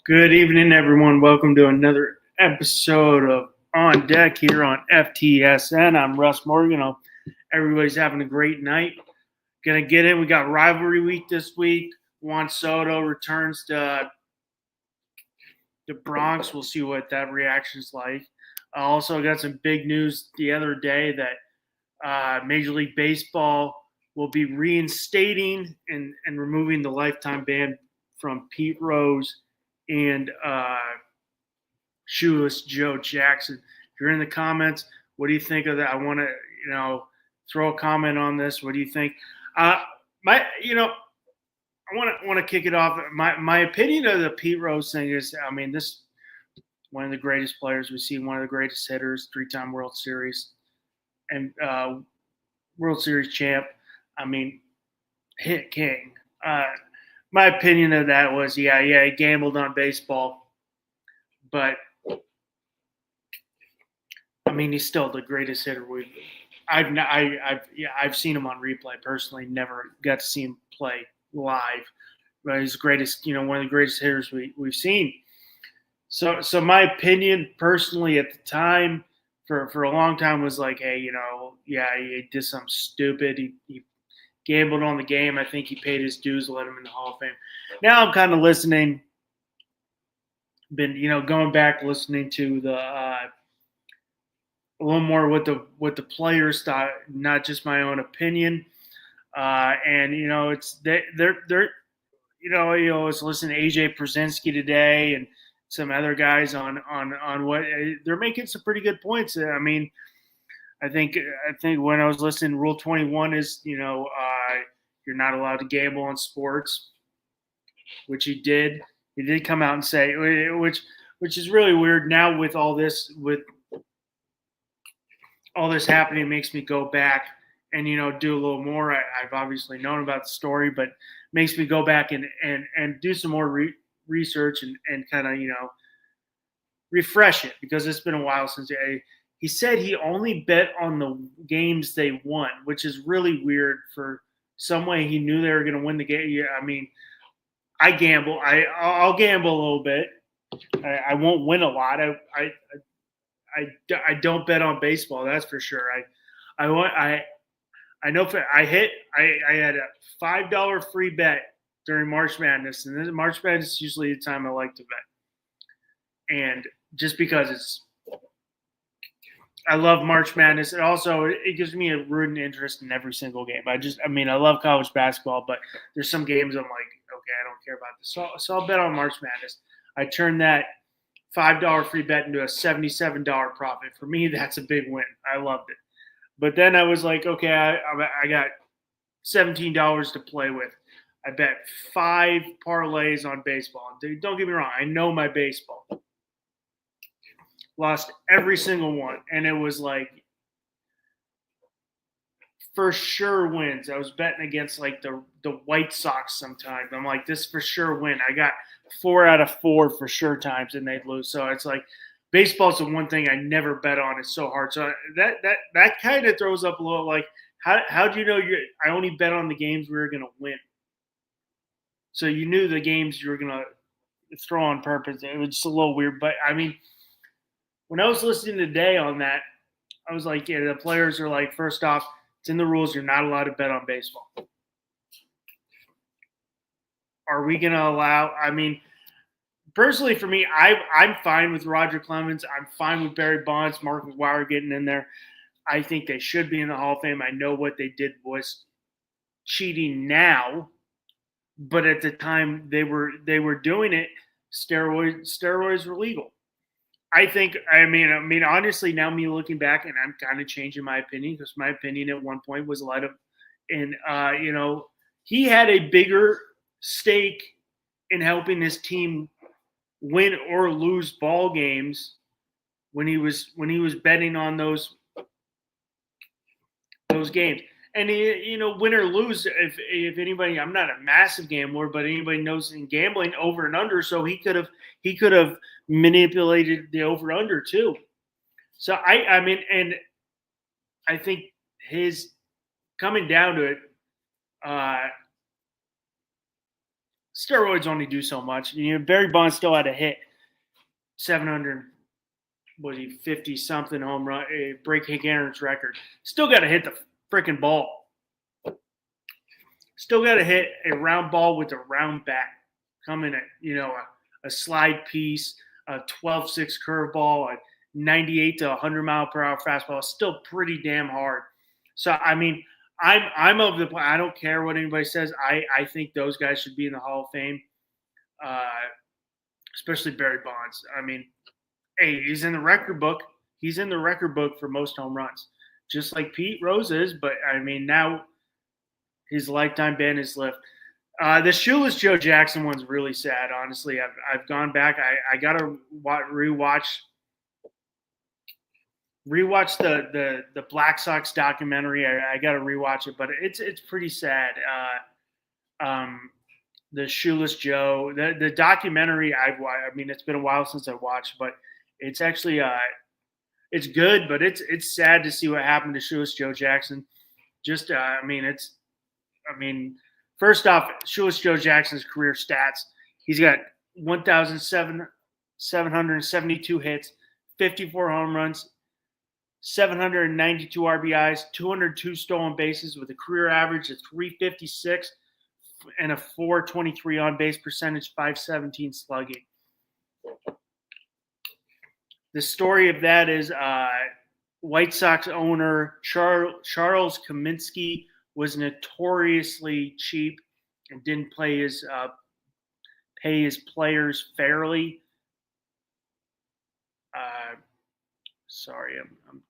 Good evening, everyone. Welcome to another episode of On Deck here on FTSN. I'm Russ Morgan. Hope everybody's having a great night. Gonna get in. We got Rivalry week this week. Juan Soto returns to the Bronx. We'll see what that reaction's like. I also got some big news the other day that Major League Baseball will be reinstating and removing the lifetime ban from Pete Rose and Shoeless Joe Jackson. If you're in the comments, what do you think of that? I want to, throw a comment on this. What do you think? I want to kick it off. My opinion of the Pete Rose thing is, this one of the greatest players we've seen, one of the greatest hitters, 3-time World Series and World Series champ. Hit king. My opinion of that was, he gambled on baseball, but he's still the greatest hitter I've seen him on replay. Personally, never got to see him play live, but he's the greatest, one of the greatest hitters we've seen. So my opinion personally at the time for a long time was like, hey, he did something stupid. He gambled on the game. I think he paid his dues to let him in the Hall of Fame. Now I'm kind of listening, going back listening to the a little more what the players thought, not just my own opinion. It's they're I was listening to AJ Przinsky today and some other guys on what they're making some pretty good points. I think when I was listening, Rule 21 is you're not allowed to gamble on sports, which he did. He did come out and say, which is really weird now with all this happening. It makes me go back and do a little more. I've obviously known about the story, but makes me go back and do some more research and kind of refresh it, because it's been a while since he said he only bet on the games they won, which is really weird. For some way he knew they were going to win the game. Yeah, I gamble. I'll gamble a little bit. I won't win a lot. I don't bet on baseball. That's for sure. I know if I had a $5 free bet during March Madness, and then March Madness is usually the time I like to bet. And just because I love March Madness. It also it gives me a rooting interest in every single game. I love college basketball, but there's some games I'm like, okay, I don't care about this. So I'll bet on March Madness. I turn that $5 free bet into a $77 profit. For me, that's a big win. I loved it. But then I was like, okay, I got $17 to play with. I bet 5 parlays on baseball. Don't get me wrong, I know my baseball. Lost every single one, and it was like for sure wins. I was betting against like the White Sox sometimes. I'm like, this for sure win. I got 4 out of 4 for sure times, and they'd lose. So it's like baseball's the one thing I never bet on. It's so hard. So that kind of throws up a little like, how do you know I only bet on the games we were going to win? So you knew the games you were going to throw on purpose. It was just a little weird. But when I was listening today on that, I was like, yeah, the players are like, first off, it's in the rules. You're not allowed to bet on baseball. Are we going to allow – personally for me, I'm fine with Roger Clemens. I'm fine with Barry Bonds, Mark McGwire getting in there. I think they should be in the Hall of Fame. I know what they did was cheating now, but at the time they were doing it, steroids were legal. I think, honestly, now me looking back, and I'm kind of changing my opinion, because my opinion at one point was a lot of, and, he had a bigger stake in helping his team win or lose ball games when he was betting on those games. And win or lose, if anybody, I'm not a massive gambler, but anybody knows in gambling, over and under, so he could have manipulated the over under too. So and I think his coming down to it, steroids only do so much. Barry Bonds still had to hit 700, was he 50 something home run, break Hank Aaron's record. Still got to hit the freaking ball. Still got to hit a round ball with a round bat. Coming at, a slide piece, a 12-6 curveball, a 98 to 100 mile per hour fastball. Still pretty damn hard. So, I mean, I'm of the. I don't care what anybody says. I think those guys should be in the Hall of Fame, especially Barry Bonds. I mean, hey, he's in the record book. He's in the record book for most home runs, just like Pete Rose is. But I mean, now his lifetime ban is lifted. The Shoeless Joe Jackson one's really sad. Honestly, I've gone back. I gotta rewatch the Black Sox documentary. I got to rewatch it, but it's pretty sad. The Shoeless Joe, the documentary. I mean, it's been a while since I watched, but it's actually it's good, but it's sad to see what happened to Shoeless Joe Jackson. Just first off, Shoeless Joe Jackson's career stats. He's got 1,772 hits, 54 home runs, 792 RBIs, 202 stolen bases with a career average of 356 and a 423 on base percentage, 517 slugging. The story of that is White Sox owner Charles Kaminsky was notoriously cheap and didn't pay his players fairly. Sorry, I'm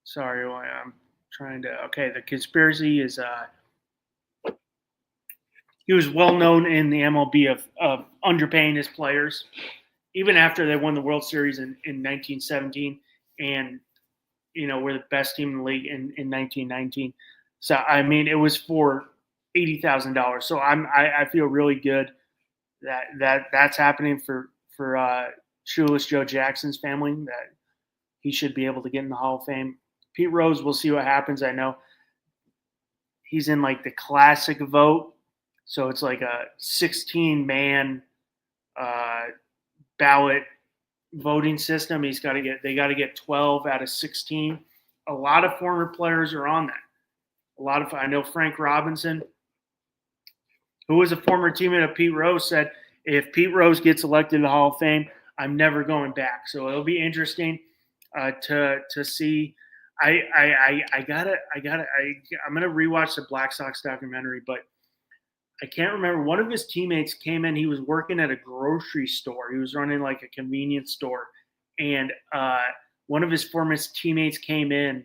sorry. I'm trying to. Okay, the conspiracy is he was well known in the MLB of underpaying his players, even after they won the World Series in 1917, and we're the best team in the league in 1919. So I mean, it was for $80,000. So I feel really good that's happening for Shoeless Joe Jackson's family, that he should be able to get in the Hall of Fame. Pete Rose, we'll see what happens. I know he's in like the classic vote, so it's like a 16-man ballot voting system. They got to get 12 out of 16. A lot of former players are on that. I know Frank Robinson, who was a former teammate of Pete Rose, said, if Pete Rose gets elected to the Hall of Fame, I'm never going back. So it'll be interesting to see. I'm gonna rewatch the Black Sox documentary, but I can't remember. One of his teammates came in. He was working at a grocery store. He was running like a convenience store, and one of his former teammates came in,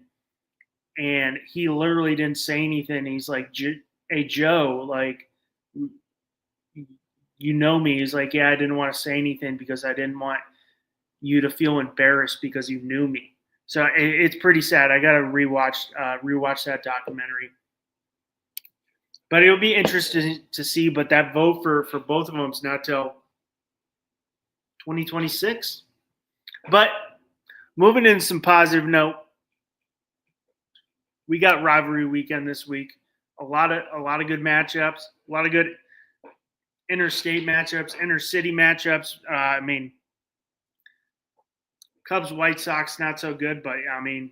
and he literally didn't say anything. He's like, "Hey Joe, like, you know me?" He's like, "Yeah, I didn't want to say anything because I didn't want you to feel embarrassed because you knew me." So it's pretty sad. I got to rewatch that documentary. But it'll be interesting to see. But that vote for both of them is not till 2026. But moving in some positive note, we got rivalry weekend this week. A lot of good matchups. A lot of good interstate matchups, intercity matchups. I mean, Cubs, White Sox, not so good, but I mean,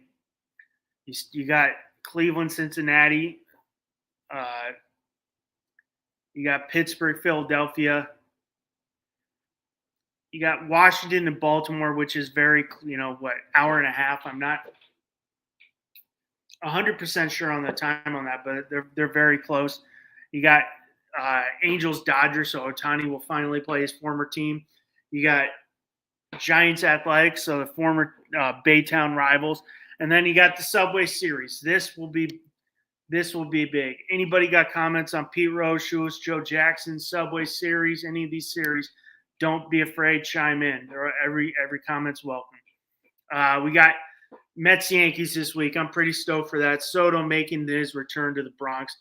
you got Cleveland, Cincinnati. You got Pittsburgh, Philadelphia. You got Washington and Baltimore, which is very, hour and a half. I'm not 100% sure on the time on that, but they're very close. You got Angels, Dodgers, so Ohtani will finally play his former team. You got Giants, Athletics, so the former Baytown rivals, and then you got the Subway Series. This will be big. Anybody got comments on Pete Rose, Shoeless Joe Jackson, Subway Series, any of these series? Don't be afraid. Chime in. Every comment's welcome. We got Mets, Yankees this week. I'm pretty stoked for that. Soto making his return to the Bronx.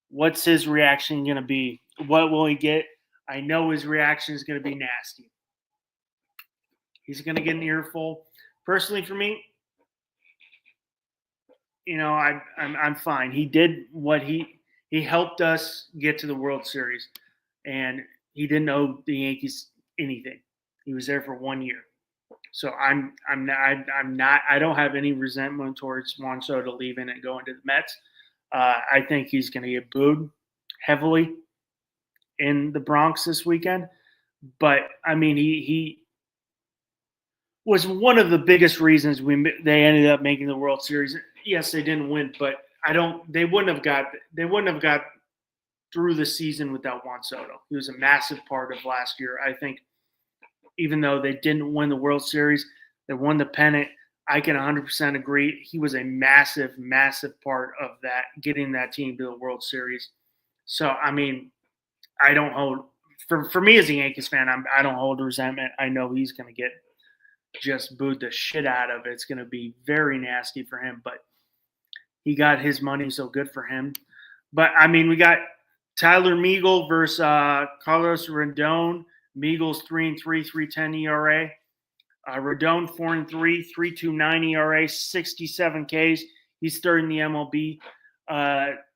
What's his reaction going to be? What will he get? I know his reaction is going to be nasty. He's going to get an earful. Personally, for me, I'm fine. He did what he helped us get to the World Series, and he didn't owe the Yankees anything. He was there for 1 year. So I'm not I don't have any resentment towards Juan Soto leaving and going to the Mets. I think he's going to get booed heavily in the Bronx this weekend. But I mean, he was one of the biggest reasons they ended up making the World Series. Yes, they didn't win, but they wouldn't have got through the season without Juan Soto. He was a massive part of last year. I think even though they didn't win the World Series, they won the pennant. I can 100% agree. He was a massive, massive part of that, getting that team to the World Series. So, I mean, I don't hold for me as a Yankees fan. I don't hold resentment. I know he's going to get just booed the shit out of it. It's going to be very nasty for him, but he got his money, so good for him. But I mean, we got Tyler Meagle versus Carlos Rendon. Meagle's 3-3, 3.10 ERA. Rendon 4-3, 3.29 ERA, 67 Ks. He's third in the MLB.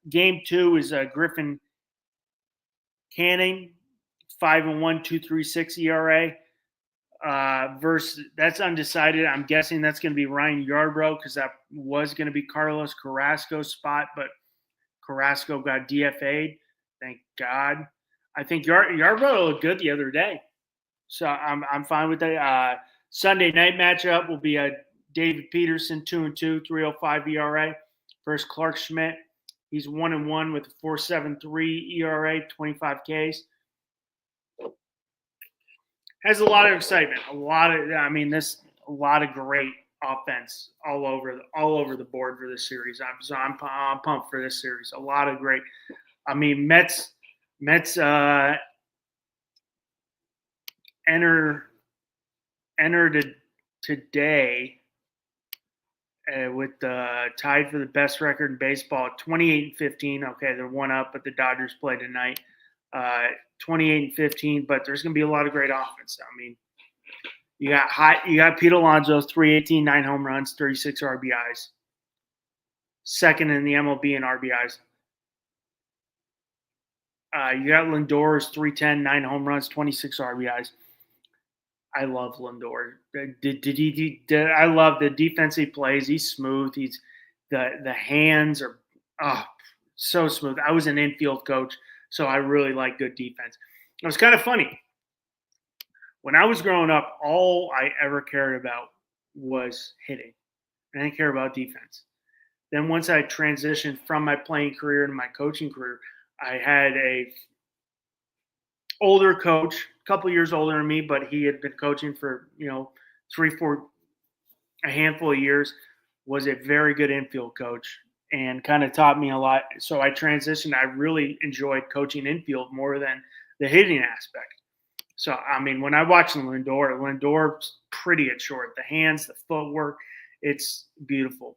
Game 2 is Griffin Canning, 5-1, 2.36 ERA. Versus that's undecided. I'm guessing that's going to be Ryan Yarbrough because that was going to be Carlos Carrasco's spot, but Carrasco got DFA'd. Thank God. I think Yarbrough looked good the other day, so I'm fine with that. Sunday night matchup will be David Peterson 2-2, 3.05 ERA versus Clark Schmidt. He's 1-1 with a 4.73 ERA, 25 Ks. Has a lot of excitement. A lot of great offense all over the board for this series. I'm pumped for this series. A lot of great. I mean, Mets entered today with tied for the best record in baseball, 28-15. Okay, they're one up, but the Dodgers play tonight. 28-15, but there's going to be a lot of great offense. I mean, you got Pete Alonso, 318, 9 home runs, 36 RBIs. Second in the MLB in RBIs. You got Lindor's 310, 9 home runs, 26 RBIs. I love Lindor. I love the defensive plays. He's smooth. He's the hands are so smooth. I was an infield coach, so I really like good defense. It was kind of funny. When I was growing up, all I ever cared about was hitting. I didn't care about defense. Then once I transitioned from my playing career to my coaching career, I had a older coach, a couple years older than me, but he had been coaching for, 3-4, a handful of years, was a very good infield coach and kind of taught me a lot. So I transitioned. I really enjoyed coaching infield more than the hitting aspect. So, I mean, when I watch Lindor's pretty at short. The hands, the footwork, it's beautiful.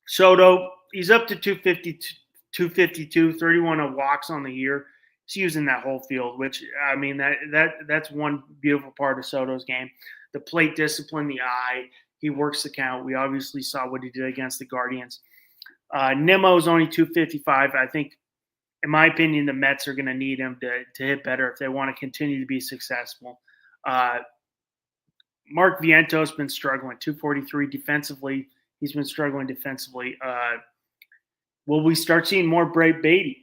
Soto, he's up to 252, 31 walks on the year. He's using that whole field, which, I mean, that's one beautiful part of Soto's game. The plate discipline, the eye, he works the count. We obviously saw what he did against the Guardians. Nimmo's only 255. I think, in my opinion, the Mets are going to need him to hit better if they want to continue to be successful. Mark Viento's been struggling, 243 defensively. He's been struggling defensively. Will we start seeing more Bray Beatty?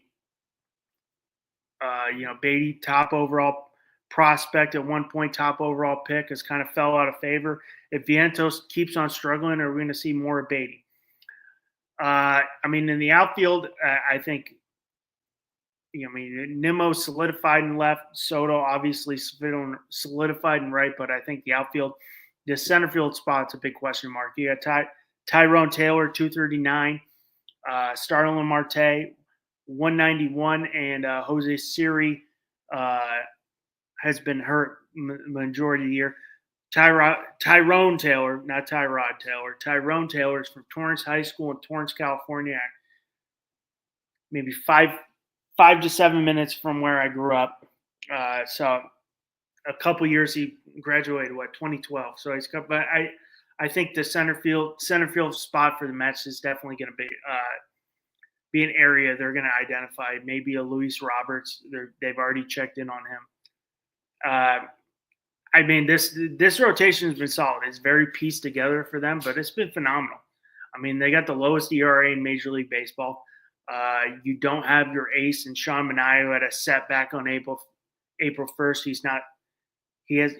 Beatty, top overall prospect at one point, top overall pick, has kind of fell out of favor. If Vientos keeps on struggling, are we going to see more of Beatty? In the outfield, I think, Nimmo solidified in left. Soto obviously solidified in right, but I think the outfield, the center field spot's a big question mark. You got Tyrone Taylor, 239. Starlin Marte, 191, and Jose Siri has been hurt majority of the year. Tyrone Taylor, not Tyrod Taylor. Tyrone Taylor is from Torrance High School in Torrance, California. Maybe 5 to 7 minutes from where I grew up. So a couple years, he graduated, 2012. So but I think the center field spot for the Mets is definitely going to be an area they're going to identify. Maybe a Luis Roberts. They've already checked in on him. I mean, this rotation has been solid. It's very pieced together for them, but it's been phenomenal. I mean, they got the lowest ERA in Major League Baseball. You don't have your ace and Sean Manaea, who had a setback on April 1st. He's not. He had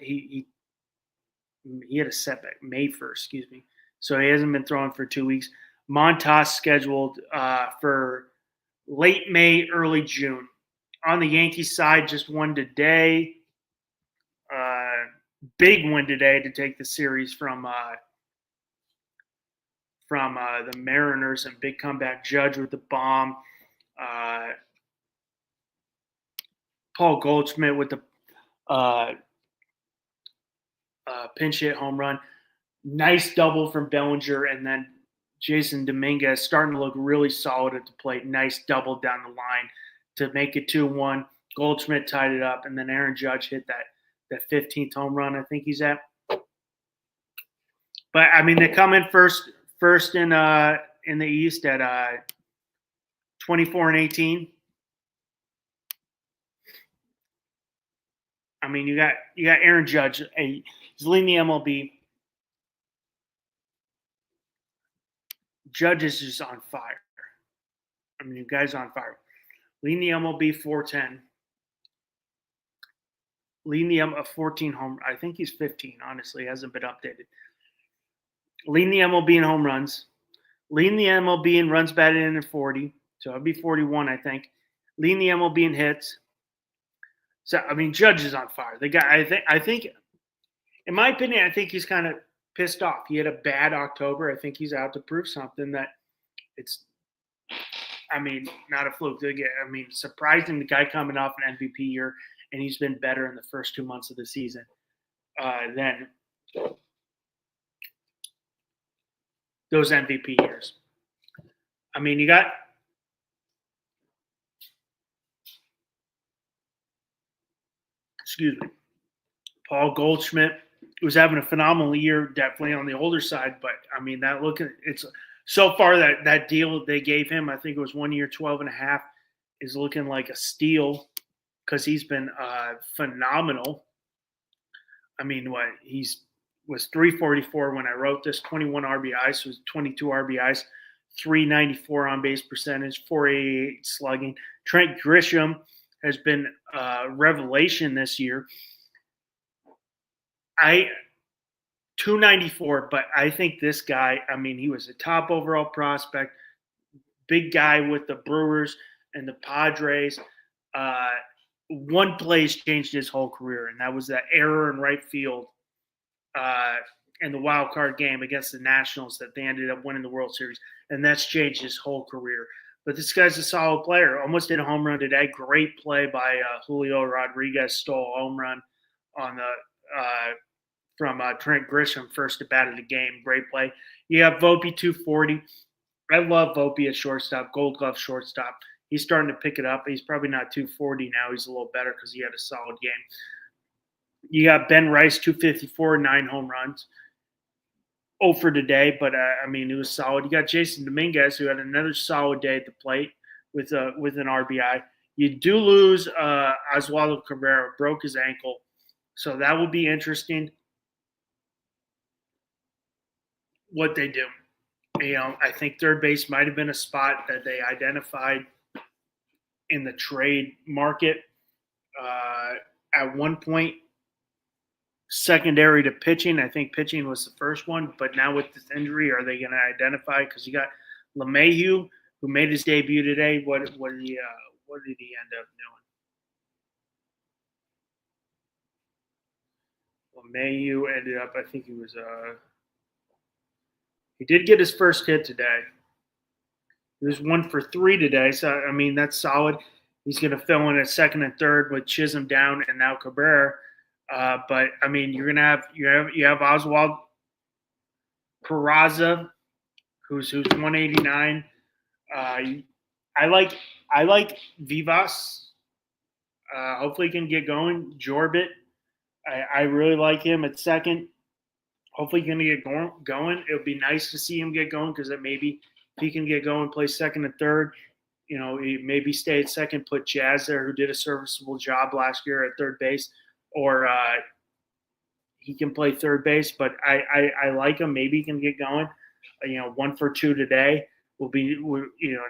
a setback May 1st. Excuse me. So he hasn't been throwing for 2 weeks. Montas scheduled for late May, early June. On the Yankees side, just won today. Big win today to take the series from the Mariners, and big comeback. Judge with the bomb. Paul Goldschmidt with the pinch hit home run. Nice double from Bellinger, and then Jason Dominguez starting to look really solid at the plate. Nice double down the line to make it 2-1. Goldschmidt tied it up, and then Aaron Judge hit that 15th home run, I think he's at. But I mean, they come in first in the East at 24-18. I mean, you got Aaron Judge. He's leading the MLB. Judge is just on fire. I mean, you guys on fire. Leading the MLB 410. Leading the 14 home. I think he's 15. Honestly, hasn't been updated. Leading the MLB in home runs. Leading the MLB in runs batted in at 40. So it'll be 41, I think. Leading the MLB in hits. So I mean, Judge is on fire. The guy, I think, in my opinion, I think he's kind of pissed off. He had a bad October. I think he's out to prove something that it's. I mean, not a fluke. I mean, surprising, the guy coming off an MVP year, and he's been better in the first 2 months of the season than those MVP years. I mean, you got Paul Goldschmidt was having a phenomenal year, definitely on the older side. But I mean, it's so far that deal they gave him, I think it was 1 year, 12.5, is looking like a steal because he's been phenomenal. I mean, was 344 when I wrote this, 21 RBIs, so it was 22 RBIs, 394 on base percentage, 488 slugging. Trent Grisham has been a revelation this year. 294, but I think this guy, I mean, he was a top overall prospect, big guy with the Brewers and the Padres. One play's changed his whole career, and that was that error in right field in the wild card game against the Nationals that they ended up winning the World Series, and that's changed his whole career. But this guy's a solid player. Almost hit a home run today. Great play by Julio Rodriguez. Stole a home run on the from Trent Grisham first at bat of the game. Great play. You have Volpe 240. I love Volpe at shortstop, Gold Glove shortstop. He's starting to pick it up. He's probably not 240 now. He's a little better because he had a solid game. You got Ben Rice, 254, 9 home runs. 0 for today, but I mean, it was solid. You got Jason Dominguez, who had another solid day at the plate with an RBI. You do lose Oswaldo Cabrera, broke his ankle, so that will be interesting what they do. You know, I think third base might have been a spot that they identified in the trade market at one point. Secondary to pitching, I think pitching was the first one, but now with this injury, are they going to identify? Because you got LeMahieu, who made his debut today. What did he end up doing? LeMahieu ended up, I think he was he did get his first hit today. He was 1 for 3 today, so I mean that's solid. He's going to fill in at second and third with Chisholm down and now Cabrera. But I mean, you're gonna have Oswald Peraza, who's 189. I like Vivas. Hopefully, he can get going. Jorbit, I really like him at second. Hopefully, going to get going. It would be nice to see him get going because maybe if he can get going, play second and third, he maybe stay at second, put Jazz there, who did a serviceable job last year at third base, or he can play third base. But I like him. Maybe he can get going. 1 for 2 today will be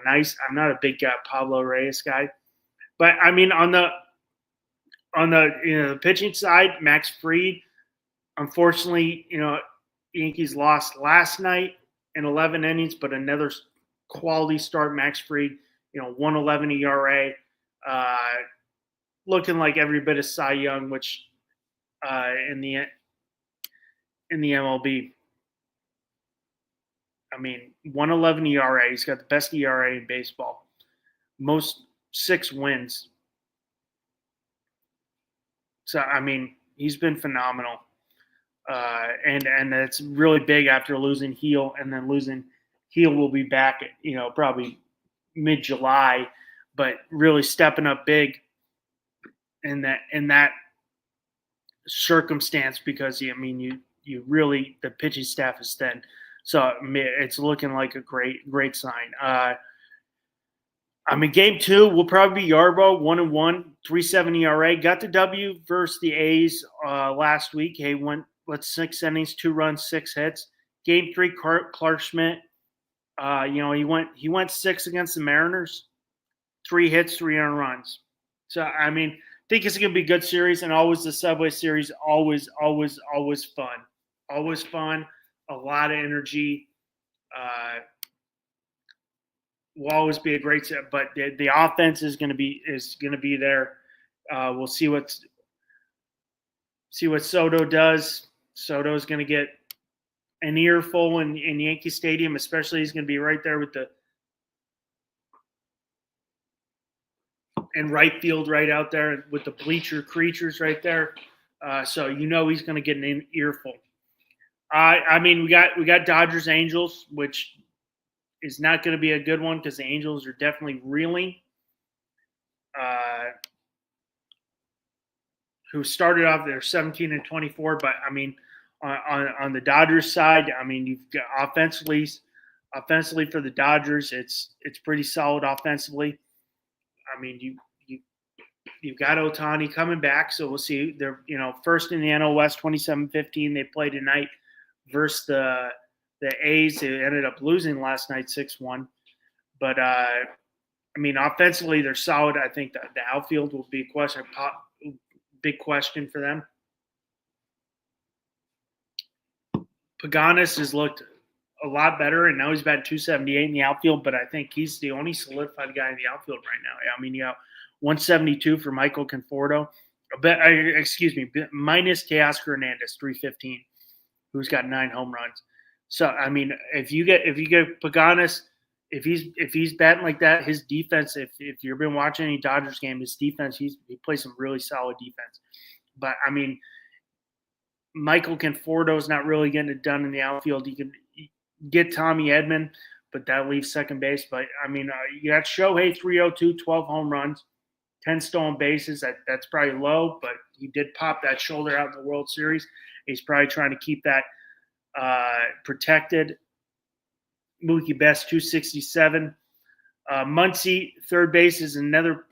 nice. I'm not a big Pablo Reyes guy, but I mean on the the pitching side, Max Fried. Unfortunately, Yankees lost last night in 11 innings, but another quality start. Max Fried, 1.11 ERA, looking like every bit of Cy Young, which in the MLB. I mean, 1.11 ERA. He's got the best ERA in baseball. Most 6 wins. So I mean, he's been phenomenal. And it's really big after losing Heel, and then losing Heel will be back at, probably mid-July, but really stepping up big in that circumstance because you really, the pitching staff is thin, so it's looking like a great sign. Game 2 will probably be Yarbo, 1-1, 3.7 ERA. Got the W versus the A's last week. He went 6 innings, 2 runs, 6 hits. Game 3, Clark Schmidt. He went 6 against the Mariners, 3 hits, 3 earned runs. So I think it's gonna be a good series, and always the Subway Series, always fun, always fun. A lot of energy. Will always be a great set, but the offense is gonna be there. We'll see what Soto does. Soto's going to get an earful in Yankee Stadium, especially he's going to be right there with in right field, right out there with the bleacher creatures right there. So he's going to get an earful. We got Dodgers Angels, which is not going to be a good one because the Angels are definitely reeling. Who started off there 17-24, but on the Dodgers side, you've got offensively for the Dodgers, it's pretty solid offensively. You've got Ohtani coming back, so we'll see. They're first in the NL West, 27-15. They play tonight versus the A's. They ended up losing last night 6-1, but offensively they're solid. I think that the outfield will be a big question for them. Paganis has looked a lot better, and now he's batting 278 in the outfield, but I think he's the only solidified guy in the outfield right now. You got 172 for Michael Conforto. Minus Teoscar Hernandez, 315, who's got 9 home runs. So, if you get Paganis, if he's batting like that, his defense, if you've been watching any Dodgers game, his defense, he plays some really solid defense. But Michael Conforto is not really getting it done in the outfield. You can get Tommy Edman, but that leaves second base. But you got Shohei 302, 12 home runs, 10 stolen bases. That's probably low, but he did pop that shoulder out in the World Series. He's probably trying to keep that protected. Mookie Betts, 267. Muncy, third base, is another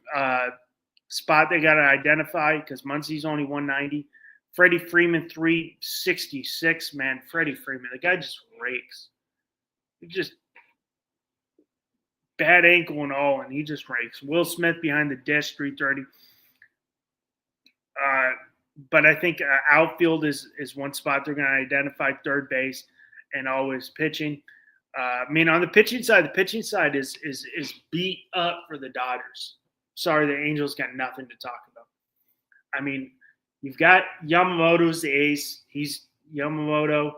spot they got to identify because Muncy's only 190. Freddie Freeman, 366. Man, Freddie Freeman, the guy just rakes. He just bad ankle and all, and he just rakes. Will Smith behind the dish, 330. But I think outfield is one spot they're going to identify. Third base and always pitching. On the pitching side is beat up for the Dodgers. Sorry, the Angels got nothing to talk about. You've got Yamamoto's the ace. He's Yamamoto,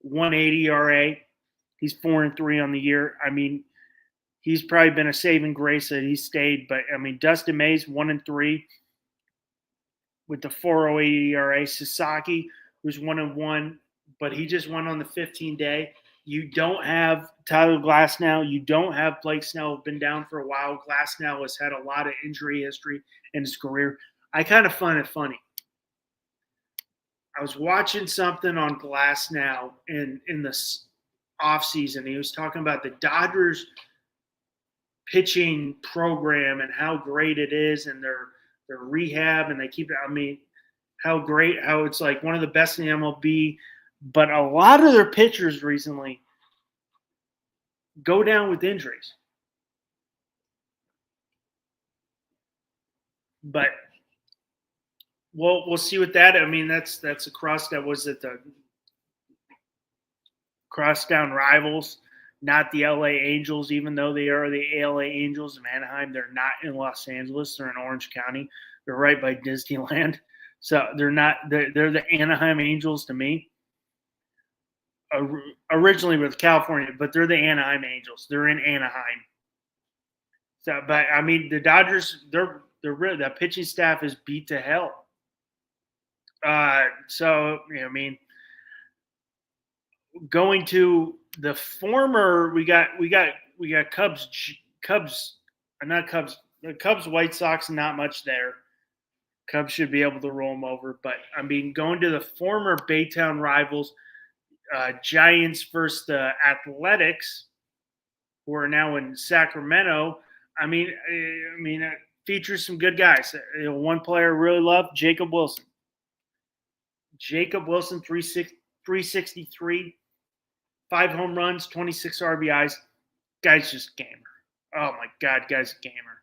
180 ERA. He's 4-3 on the year. He's probably been a saving grace that he stayed. But Dustin May's 1-3 with the 4.08 ERA. Sasaki, who's 1-1, but he just went on the 15-day. You don't have Tyler Glasnow. You don't have Blake Snell. Been down for a while. Glasnow has had a lot of injury history in his career. I kind of find it funny. I was watching something on Glass Now in the off season. He was talking about the Dodgers pitching program and how great it is, and their rehab, and they keep it. I mean, how it's like one of the best in the MLB. But a lot of their pitchers recently go down with injuries. But we'll see with that. I mean, that's across that was it the crosstown rivals, not the LA Angels, even though they are the LA Angels of Anaheim. They're not in Los Angeles. They're in Orange County. They're right by Disneyland. So they're not. They're the Anaheim Angels to me. Originally with California, but they're the Anaheim Angels. They're in Anaheim. So, but I mean, the Dodgers, the pitching staff is beat to hell. So I mean, going to the former, we got Cubs, not Cubs, the Cubs, White Sox, not much there. Cubs should be able to roll them over, but I mean, going to the former Baytown rivals, Giants versus the Athletics, who are now in Sacramento. I mean, features some good guys. One player I really loved, Jacob Wilson. 363, 5 home runs, 26 RBIs. Guy's just gamer. Oh my God, guy's a gamer.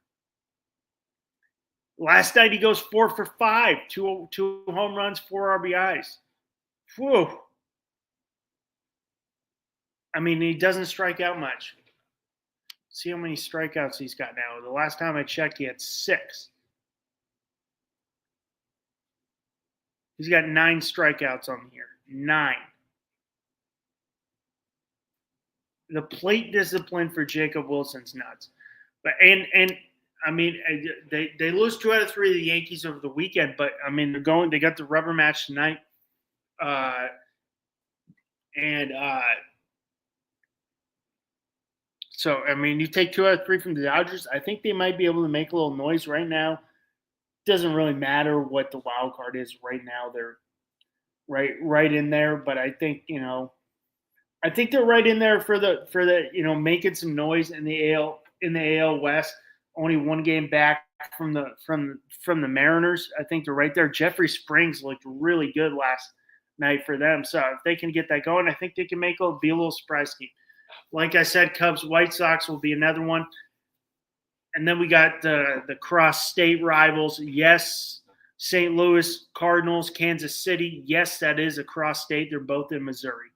Last night he goes 4 for 5, two home runs, 4 RBIs. Whew. I mean, he doesn't strike out much. See how many strikeouts he's got now. The last time I checked, he had 6. He's got 9 strikeouts on here. 9. The plate discipline for Jacob Wilson's nuts. But and I mean, they lose 2 out of 3 of the Yankees over the weekend. But I mean, they got the rubber match tonight. So, I mean, you take 2 out of 3 from the Dodgers. I think they might be able to make a little noise right now. It doesn't really matter what the wild card is right now. They're right in there. But I think, I think they're right in there for the making some noise in the AL West. Only 1 game back from the Mariners. I think they're right there. Jeffrey Springs looked really good last night for them. So if they can get that going, I think they can be a little surprise team. Like I said, Cubs, White Sox will be another one. And then we got the cross-state rivals. Yes, St. Louis Cardinals, Kansas City. Yes, that is a cross-state. They're both in Missouri.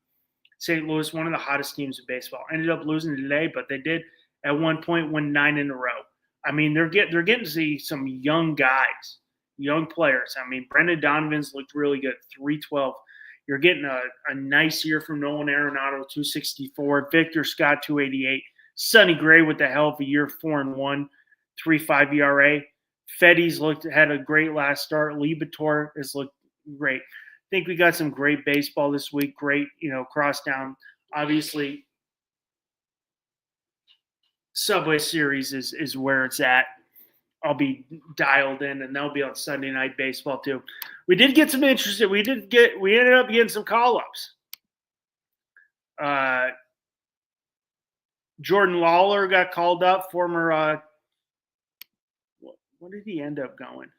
St. Louis, one of the hottest teams in baseball. Ended up losing today, but they did at one point win 9 in a row. I mean, they're getting to see some young guys, young players. I mean, Brendan Donovan's looked really good, 312. You're getting a nice year from Nolan Arenado, 264. Victor Scott, 288. Sonny Gray with the hell of a year, 4-1, 3.5 ERA. Fetty's had a great last start. Libator has looked great. I think we got some great baseball this week. Great, cross down. Obviously, Subway Series is where it's at. I'll be dialed in, and they'll be on Sunday Night Baseball too. We did get some interest. We ended up getting some call-ups. Jordan Lawler got called up, former what did he end up going?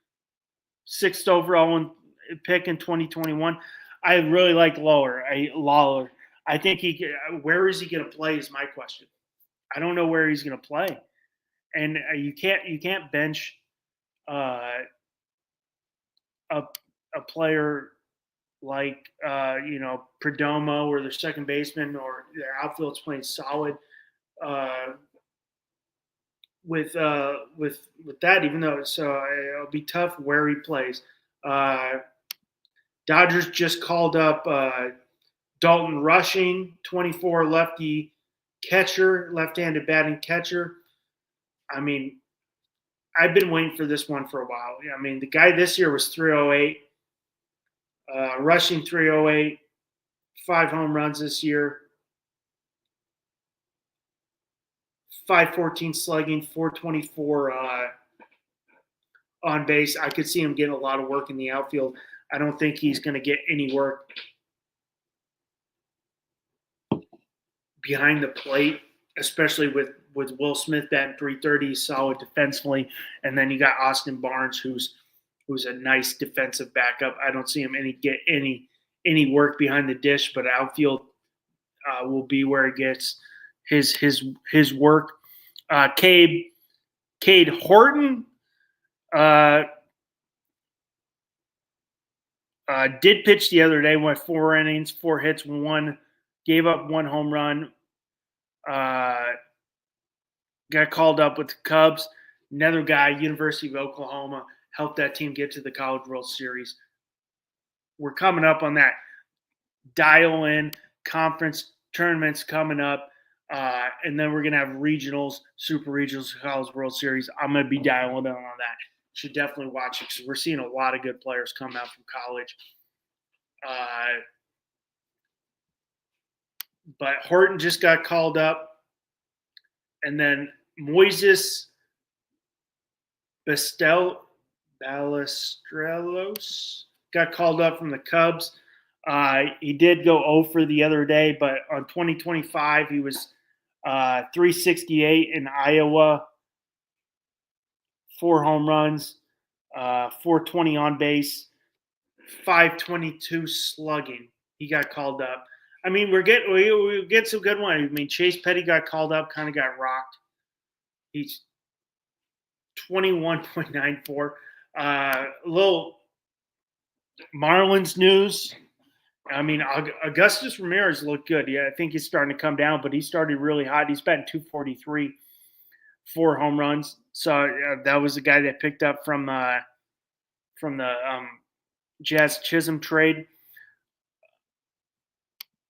6th overall pick in 2021. I really like Lawler. I think where is he going to play is my question. I don't know where he's going to play. And you can't bench a player like Perdomo or their second baseman or their outfield's playing solid with that. Even though it'll be tough where he plays. Dodgers just called up Dalton Rushing, 24 lefty catcher, left-handed batting catcher. I mean, I've been waiting for this one for a while. I mean, the guy this year was 308, rushing 308, 5 home runs this year, 514 slugging, 424 on base. I could see him getting a lot of work in the outfield. I don't think he's going to get any work behind the plate, especially with Will Smith batting 330, solid defensively, and then you got Austin Barnes, who's a nice defensive backup. I don't see him get any work behind the dish, but outfield will be where he gets his work. Cade Horton did pitch the other day, went 4 innings, 4 hits, gave up 1 home run. Got called up with the Cubs. Another guy, University of Oklahoma, helped that team get to the College World Series. We're coming up on that. Dial in conference tournaments coming up, and then we're going to have regionals, super regionals, College World Series. I'm going to be dialing in on that. Should definitely watch it because we're seeing a lot of good players come out from college. But Horton just got called up. And then Moises Ballesteros got called up from the Cubs. He did go 0 for the other day, but on 2025, he was 368 in Iowa, 4 home runs, 420 on base, 522 slugging. He got called up. I mean, we get some good ones. I mean, Chase Petty got called up, kind of got rocked. He's 21.94. Little Marlins news. I mean, Augustus Ramirez looked good. Yeah, I think he's starting to come down, but he started really hot. He's batting 243, 4 home runs. So that was the guy that picked up from the Jazz Chisholm trade.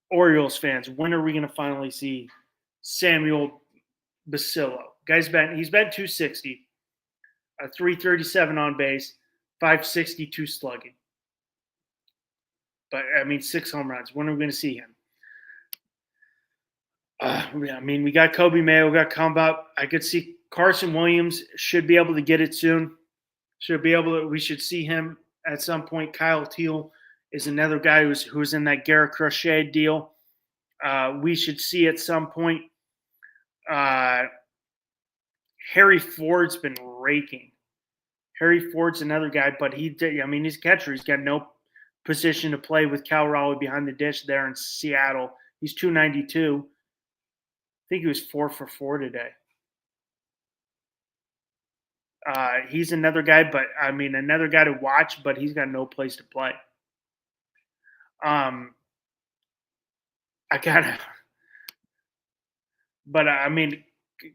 Orioles fans, when are we going to finally see Samuel Basillo? He's been 260, 337 on base, 562 slugging. But, I mean, 6 home runs. When are we going to see him? I mean, we got Kobe Mayo, we got Combat. I could see Carson Williams should be able to get it soon. We should see him at some point. Kyle Teal is another guy who's in that Garrett Crochet deal. We should see at some point. Harry Ford's been raking. Harry Ford's another guy, but he's a catcher. He's got no position to play with Cal Raleigh behind the dish there in Seattle. He's 292. I think he was 4 for 4 today. He's another guy, but another guy to watch, but he's got no place to play.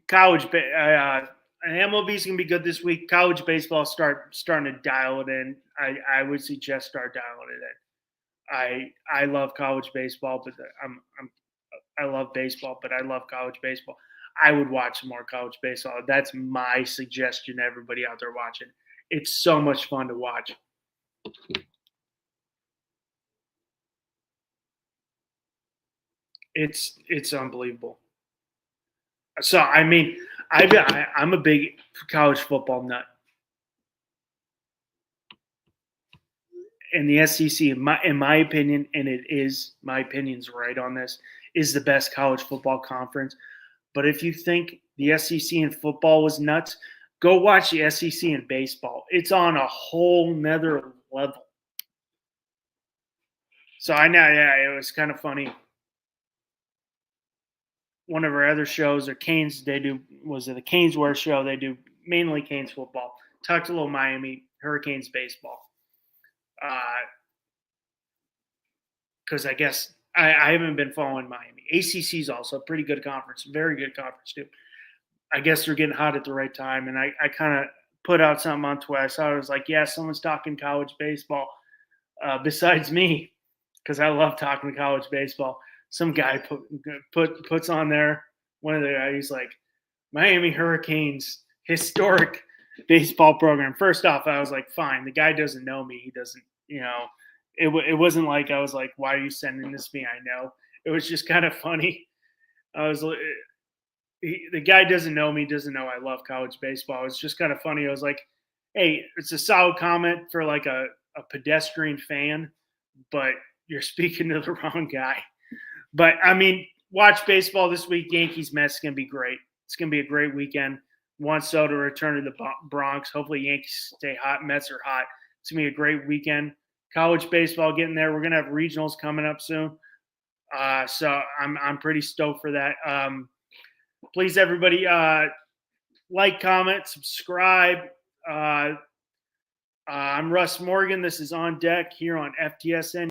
College. MLB is going to be good this week. College baseball starting to dial it in. I would suggest start dialing it in. I love college baseball, but I love baseball, but I love college baseball. I would watch some more college baseball. That's my suggestion to everybody out there watching. It's so much fun to watch. It's unbelievable. So, I mean, I'm a big college football nut. And the SEC, in my opinion, and my opinion's right on this, is the best college football conference. But if you think the SEC in football was nuts, go watch the SEC in baseball. It's on a whole nother level. So I know, it was kind of funny. One of our other shows, or Canes, the Caneswear show? They do mainly Canes football. Talked a little Miami Hurricanes baseball. Because I guess I haven't been following Miami. ACC is also a pretty good conference, very good conference too. I guess they're getting hot at the right time, and I kind of put out something on Twitter. So I was like, yeah, someone's talking college baseball besides me, because I love talking college baseball. Some guy puts on there, one of the guys, he's like, Miami Hurricanes historic baseball program. First off, I was like, fine, the guy doesn't know me. He doesn't, it wasn't like I was like, why are you sending this to me? I know. It was just kind of funny. The guy doesn't know me, doesn't know I love college baseball. It's just kind of funny. I was like, hey, it's a solid comment for like a a pedestrian fan, but you're speaking to the wrong guy. But I mean, watch baseball this week. Yankees Mets is going to be great. It's going to be a great weekend. Juan Soto return to the Bronx. Hopefully, Yankees stay hot. Mets are hot. It's going to be a great weekend. College baseball getting there. We're going to have regionals coming up soon. So I'm pretty stoked for that. Please, everybody, like, comment, subscribe. I'm Russ Morgan. This is On Deck here on FTSN.